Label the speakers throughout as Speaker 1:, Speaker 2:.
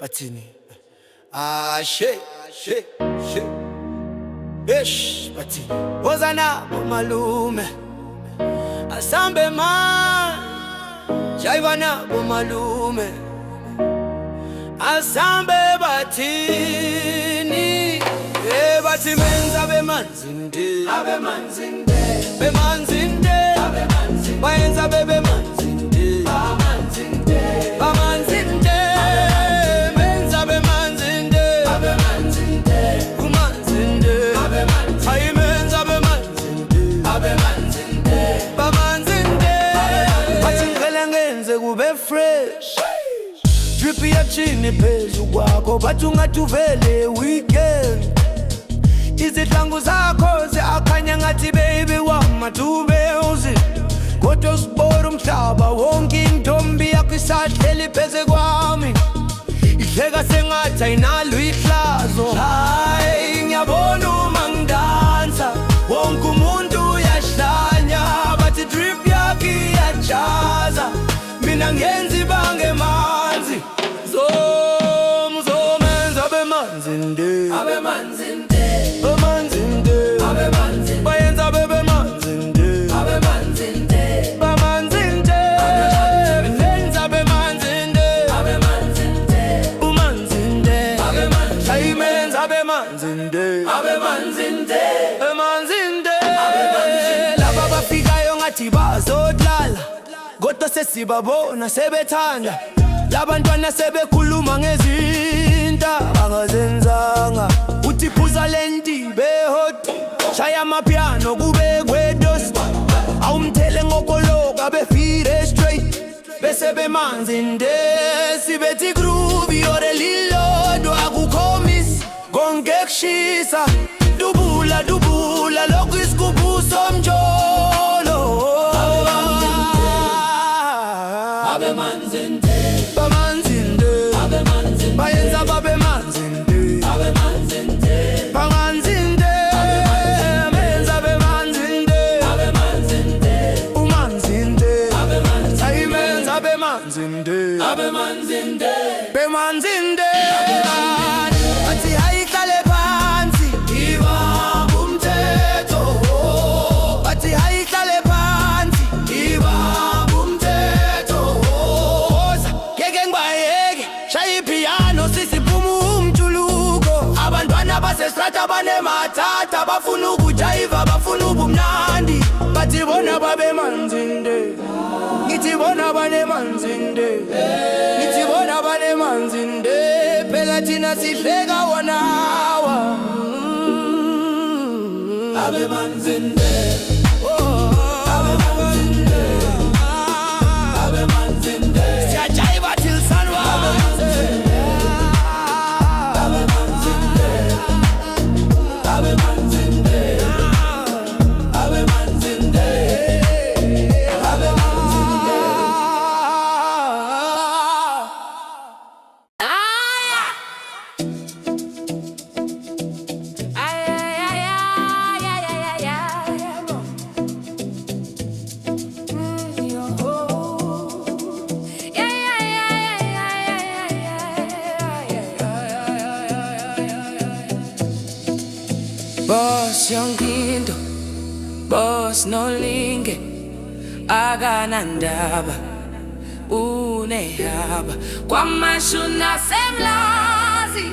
Speaker 1: bathini she ish bathini wozana bomalume asambe man jaivana bomalume asambe bathini bathi menza bemanzinde bayenza bemanzinde bamanzinde menza bemanzinde kumanzinde hayi menza bemanzinde bamanzinde bathi ngicela ngenze kube fresh drip yachini phezu kwakho bathi ungathi uvele weekend izihlangu zakho ziyakhanya ngathi baby wamatube uzi kodwa usibora umhlaba wonke intombi yakho isahleli pheze kwami ihleka sengathi ayinalo ihlazo hayi ngiyabona uma ngidansa wonke umuntu uyahlanya bathi drip yakho iyajaza mina ngenzi bangemanzi zomenza bemanzinde bayenza bemanzinde bamanzinde nenza bemanzinde umanzinde ayimenza bemanzinde laba bafikayo ngathi bazodlala kodwa sesibabona sebethanda labantwana sebekhuluma ngezinto angazenzanga uthi phuza lenti behot shaya amapiano kube kwedos awumthele ngokoloka befire straight bese bemanzinde sibethi groove yore lilodo akukhomis konke kushisa dubula lokhu isikubuso mjolo bamanzinde bayenza babemanzinde bamanzinde menza bemanzinde umanzinde ayimenza bemanzinde bemanzinde athi hayihlale phansi iba umthetho athi hayihlale phansi iba umthetho ngeke ngibayeke shaya ipiano sisiphuma umjuluko abantwana basestrata banemathatha bafuna ukujayiva bafuna ubumnandi bathi bona babemanzinde ngithi bona banemanzinde ngithi bona banemanzinde phela thina sihleka wonawa abemanzinde siyajayiva till sunrise
Speaker 2: Boss Yongindo, Boss Nolinge, akanandaba unehaba kwamashuna semlazi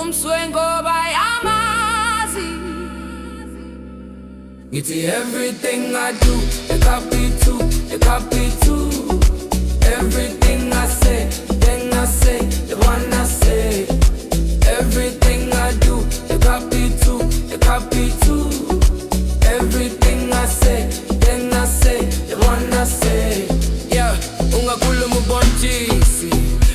Speaker 2: umswengo bayamazi ngithi everything I do they copy too everything I say they wanna say everything I do they copy too everything I say they wanna say yeah ungakhuluma ubontshisi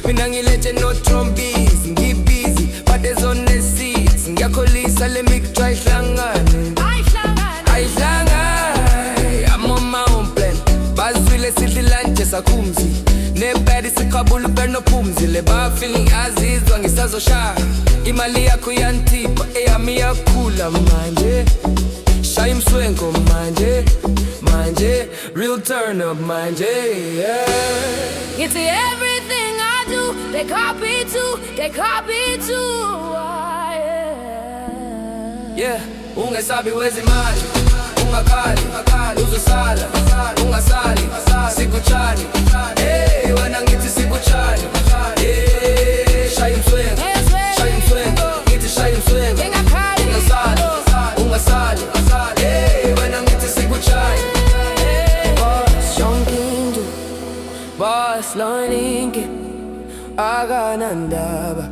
Speaker 2: mina ngilethe no trombisi ngibusy but there's on the seats ngiyakholisa le mixture ayihlangane I'm on my own plan bazwile sidli lunch sakhumzi nebedi sikhabula benophumzi le ba feeling azizwa ngisazoshaya imali yakho yantipa eyami yakhula manje shaya imswengo manje real turn up manje yeah.
Speaker 3: It's everything I
Speaker 2: do, they copy too, they copy too. Yeah, ungesabi wezimali, ungakali, uzosala, ungasali, sikuchani. Hey, wena ngithi sikuchani. Hey, shaya umswengo, ngithi shaya umswengo. Ungasali, hey, wena ngithi sikuchani. Boss yonkindu, boss loningi, akanandaba,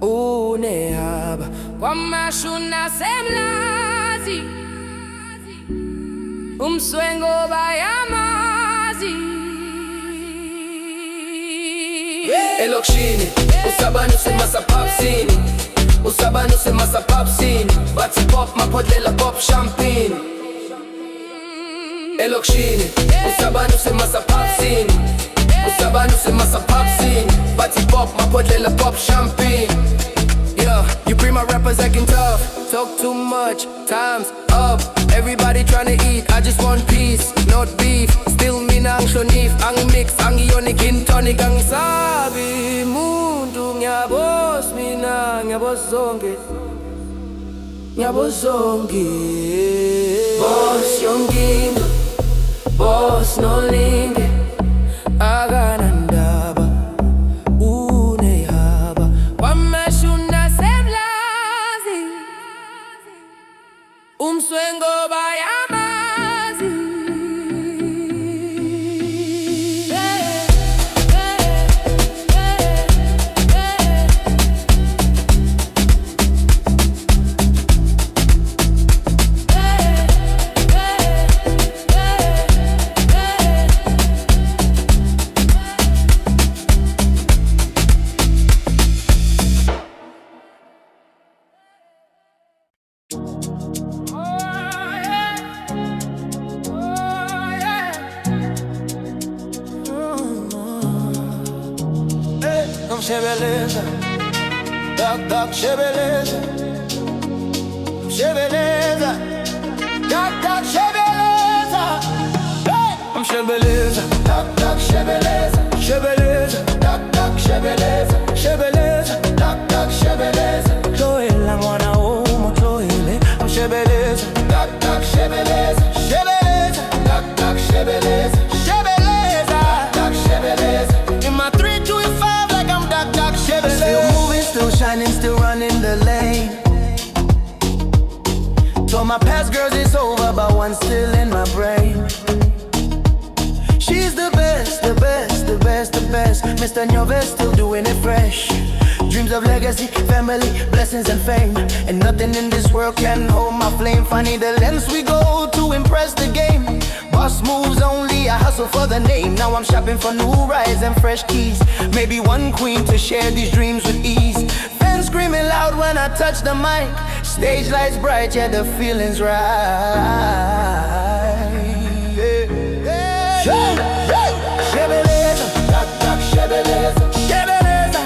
Speaker 2: unehaba. Kwamashuna semlazi, umswengo bayamazi. Elokishini, usabani usemasa papsini, usabani usemasa papsini. Bathi pop mapodlela pop champagne. Elokishini, usabani usemasa papsini, usabani usemasa papsini. Bathi pop mapodlela pop champagne. Yeah, you bring my rappers acting tough, talk too much, time's up. Everybody tryna eat, I just want peace, not beef. Still me nang shonif, ang mix, ang ionic, gin tonic, ang sabi mundo ngiyabos mina, ngiyabos zonke, ngiyabos zonke. Boss yonkindu, boss nolinge, akanandaba, unehaba. Kwamashuna semlazi, umswengo bayamazi.
Speaker 1: Shebeleza, dak shebeleza, shebeleza, dak shebeleza. I'm shebeleza, dak shebeleza, shebeleza, dak shebeleza, shebeleza, dak shebeleza. Chloe mwana umo Chloe, I'm shebeleza, dak shebeleza, shebeleza, dak shebeleza, shebeleza, dak shebeleza. In my 325. Still moving, still shining, still running the lane. Told my past girls it's over, but one still in my brain. She's the best, the best, the best, the best. Mr. Nyoves still doing it fresh. Dreams of legacy, family, blessings and fame. And nothing in this world can hold my flame. Funny the lengths we go to impress the game. Boss moves only, I hustle for the name. Now I'm shopping for new rides and fresh keys. Maybe one queen to share these dreams with ease. Fans screaming loud when I touch the mic. Stage lights bright, yeah, the feeling's right. Shebeleza, dak shebeleza, shebeleza,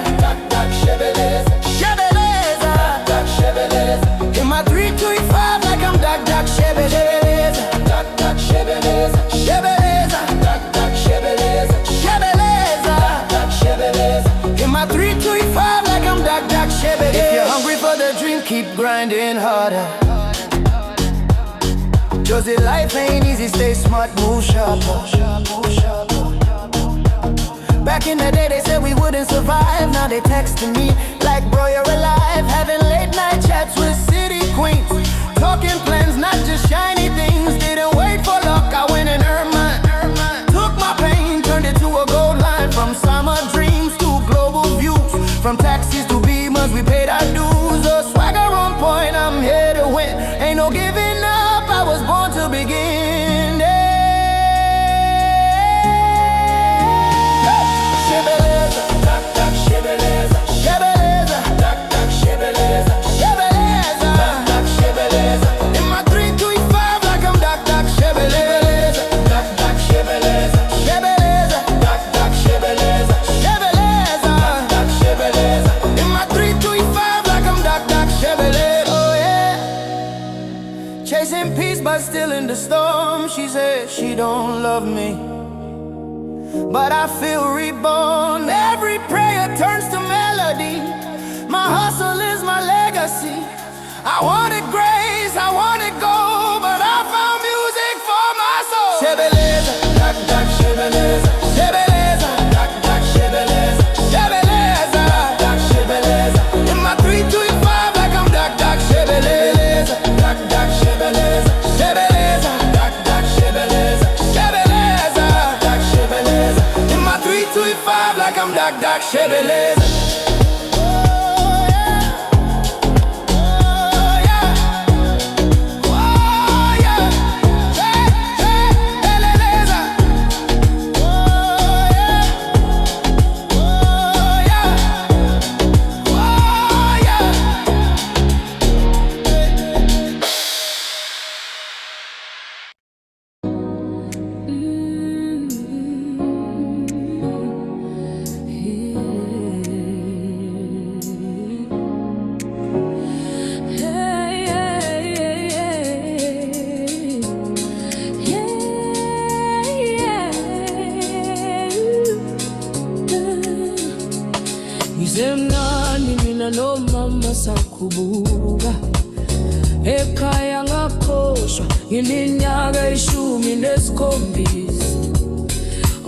Speaker 1: dak shebeleza, shebeleza, dak shebeleza. In my 325 like I'm dak shebeleza, dak shebeleza, shebeleza, dak shebeleza, shebeleza, dak shebeleza. In my 325 like I'm dak shebeleza. If you're hungry for the dream, keep grinding harder. Josie, life ain't easy, stay smart, move sharper. Back in the day they said we wouldn't survive. Now they texting me like bro you're alive. Having late night chats with city queens. Talking plans, not just shiny things. Didn't wait for luck, I went and earned mine. Took my pain, turned it to a gold line. From summer dreams to global views. From taxis to beamers, we paid our dues. A swagger on point, I'm here to win. Ain't no giving up, I was born to begin. Chasing peace but still in the storm. She said she don't love me, but I feel reborn. Every prayer legacy. I wanted grace, I wanted gold, but I found music for my soul. Shebeleza, dak dak shebeleza, shebeleza, dak dak shebeleza, shebeleza, dak shebeleza. In my 325 like I'm dak dak shebeleza, dak dak shebeleza, shebeleza, dak dak shebeleza, shebeleza, dak shebeleza. In my 325 like I'm dak dak shebeleza.
Speaker 3: Zemnani mina no mama sakubuka ekhaya ngakhoshwa ngilinyaka 17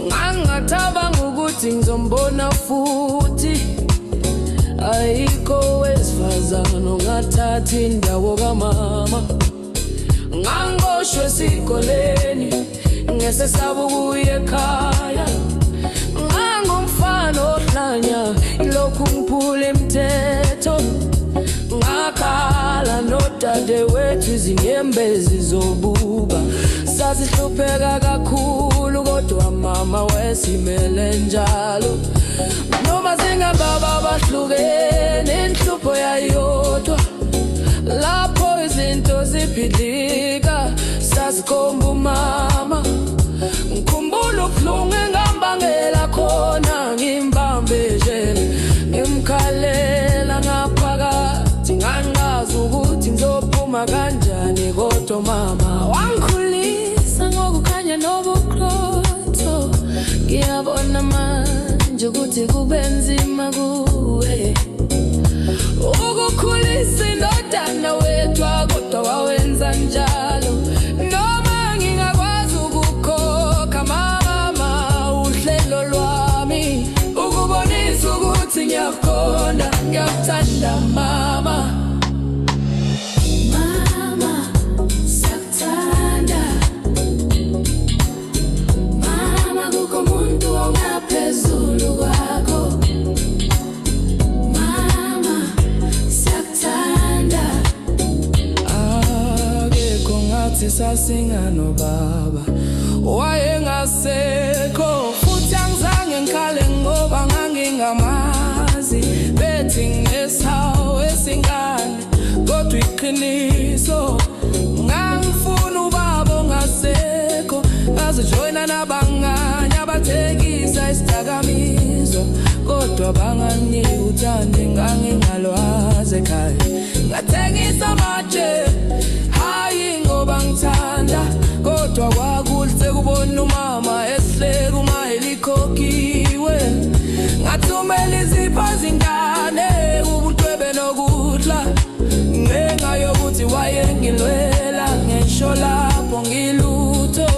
Speaker 3: ngangathaba ukuthi ngizombona futhi ayikho wesifazana ongathatha indawo kamama ngangoshwe esikoleni ngesesaba ukuya ekhaya ngangumfana ohlanya ilokhu ngiphula imithetho ngakhala nodadewethu izinyembezi zobuba sasihlupheka kakhulu kodwa mama wesimele njalo noma singababa bahlukene inhlupho yayodwa lapho izinto ziphidlika sasikhomba umama ngikhumbula ubuhlungu engambangela khona ngimbambezele ngimkhalela ngaphakathi ngangazi ukuthi ngizophuma kanjani kodwa mama wangikhulisa ngokukhanya nobukrotho ngiyabona manje ukuthi kube nzima kuwe ukukhulisa indodana wethu kodwa wawenza njalo noma ngingakwazi ukukhokha mama uhlelo lwami ukubonisa ukuthi ngiyakhona ngiyakuthanda mama sakuthanda mama kukho umuntu ongaphezulu kwakho sasinga nobaba wayengasekho futhi angizange ngikhale ngoba ngangingamazi bethi ngesawo esingane kodwa iqiniso ngangifuna ubaba ongasekho azijoyina nabangane abathekisa isidakamizwa kodwa banganginika uthando ngangingalwazi ekhaya ngathengisa amatshe bangithanda kodwa kwakuhle kubona umama ehleka uma elikhokhiwe ngathumela izipho zingane ubutwebe nokudla ngenxa yokuthi wayengilwela ngisho lapho ngilutho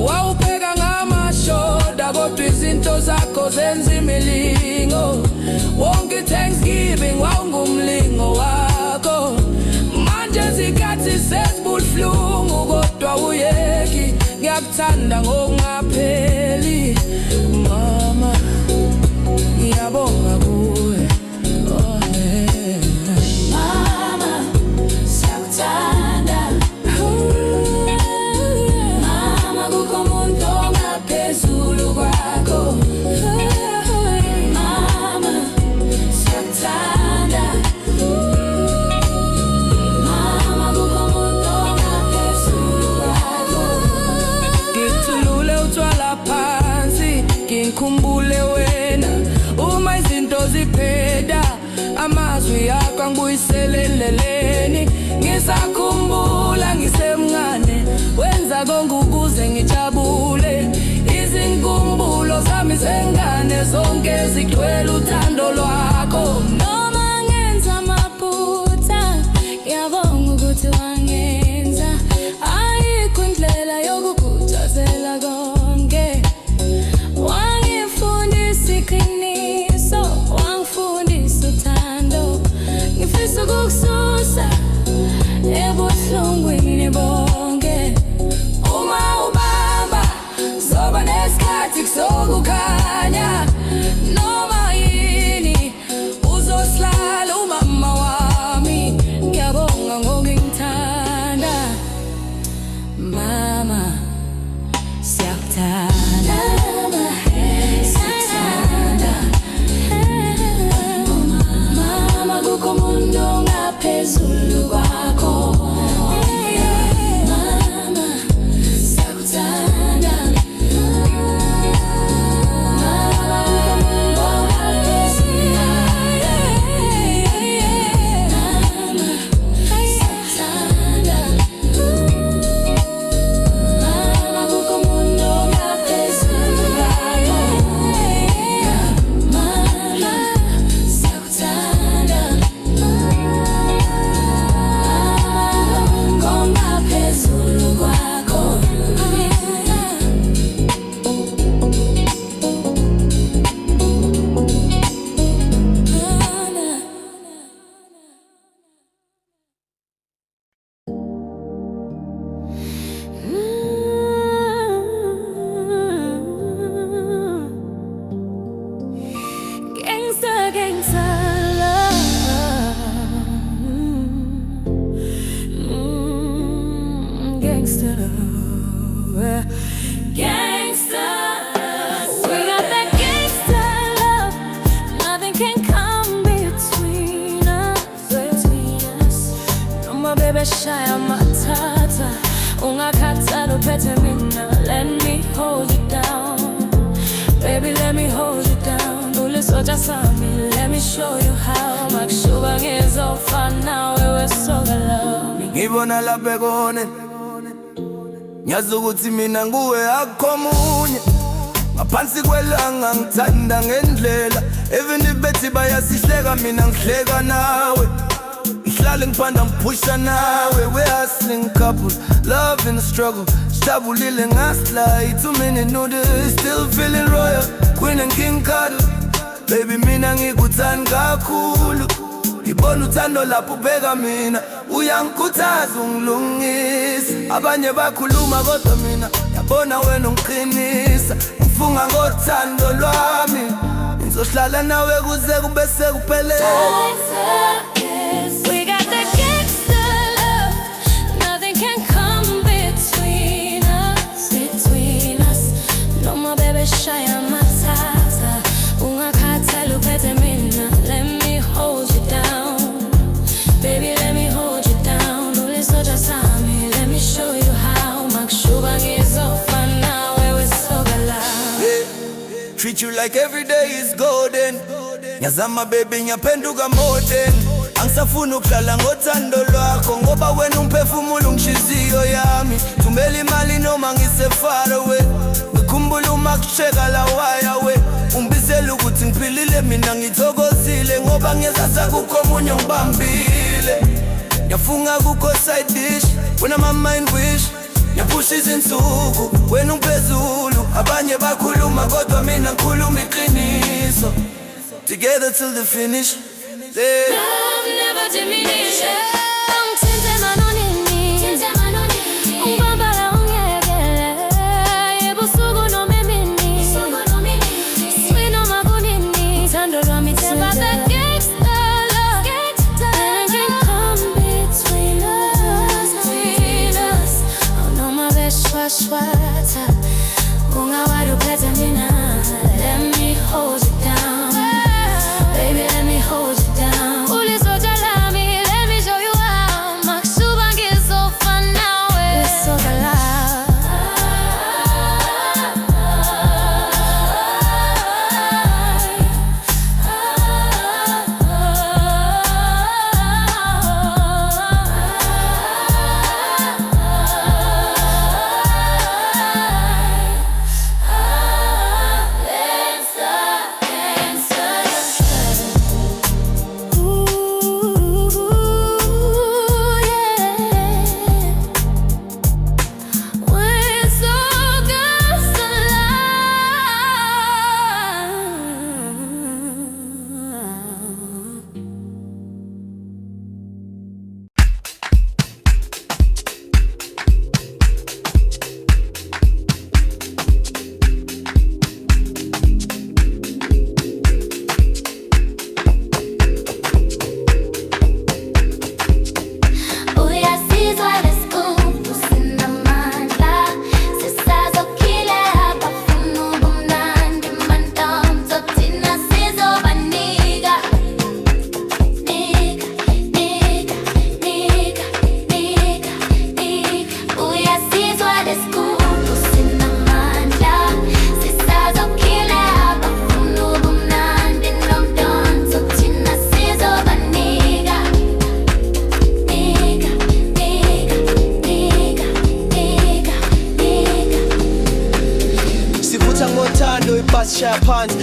Speaker 3: wawupheka ngamashoda kodwa izinto zakho zenza imilingo wonke Thanksgiving wawungumlingo wakho manje zikhathi sesibulhlungu kodwa uyeki ngiyakuthanda ngokungapheli mama ngiyabonga kuwe mama sakuthanda mama kukho umuntu ongaphezulu kwakho mama sakuthanda ngikhumbule wena uma izinto zipheda amazwi yakho angibuyisele endleleni ngisakhumbula ngisemncane wenza konke ukuze ngijabule izinkumbulo zami zengane zonke zigcwele uthando lwakho noma ngenza amaphutha
Speaker 4: can come between us. No more baby shy on my tata. Ungakhathala uphethe mina. Let me hold you down. Baby, let me hold you down. Ulisoja sami, let me show you how. Makushuba ngizofana wewe sogalami.
Speaker 1: Ngibona lapha ekone, ngiyazi ukuthi mina nguwe akho munye. Ngaphansi kwelanga ngithanda ngendlela. Even if bethi bayasihleka mina ngihleka nawe. Ngihlale ngiphanda ngiphusha nawe. We hustling couple, love in the struggle. Sijabulile ngaslide, 2-minute noodles, still feeling royal. Queen and King Carter, baby mina ngikuthanda kakhulu. Ngibona uthando lapho ubheka mina, uyangikhuthaza ungilungisa. Abanye bakhuluma kodwa mina ngiyabona wena ungiqinisa. Ngifunga ngothando lwami, ngizohlala nawe kuze kube sekuphele.
Speaker 4: We got the gangsta love. Nothing can come between us. No more baby shy on my tata. Ungakhathala uphethe mina. Let me hold you down. Baby, let me hold you down. Ulisoja sami, let me show you how. Makushuba ngizofana wewe sogalami.
Speaker 1: Treat you like every day is golden. Ngiyazama baby ngiyapenduka modern. Angisafuna ukuhlala ngothando lwakho, ngoba wena umphefumulo ungishiziyo yami. Thumela imali noma ngise far away. Ngikhumbula uma kusheka la waya we. Ungibizela ukuthi ngiphilile mina ngithokozile, ngoba ngiyeza kukho omunye ngibambile. Ngiyafunga kukho side dish, wena my mind wish. Ngiyapusha izinsuku, wena ungiphezulu. Abanye bakhuluma kodwa mina ngikhuluma iqiniso. Together till the finish.
Speaker 4: Love never diminish. Ungithinta emanonini, ungibambala ungiyekele. Ebusuku noma emini, sweet noma kunini. Uthando lwami themba the gangsta love. Nothing can come between us. Oh, noma beshwashwatha. Ungawari uphethe mina. Let me hold you down. Baby, let me hold you down. Ulisoja lami, let me show you how. Makushuba ngizofana wewe sogalami.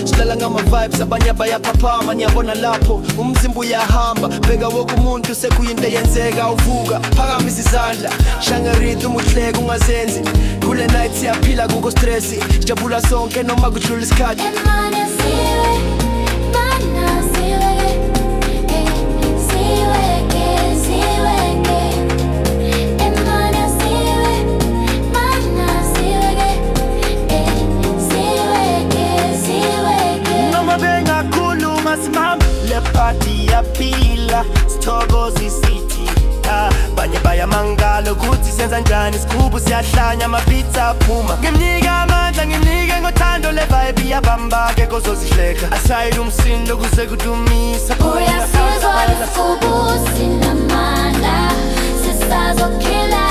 Speaker 5: Silala ngama vibes abanye bayaphaphama ngiyabona lapho umzimba uyahamba bheka wonke umuntu sekuyinto yenzeka uvuka phakamisa izandla shanga rhythm uhleka ungazenzi kule night siyaphila kuko stress sijabula sonke noma kudlula isikhathi
Speaker 6: Le party ya pila, Stogozi City.
Speaker 5: banye bayamangala ukuthi senza njani isigubhu siyahlanya amapizza aphuma ngimnika amandla ngimnike ngothando le vibe iyabamba ke kozozihleka asayile umsindo kuze kudumisa
Speaker 4: Uyasizwa isigubhu sinamandla sisazokhila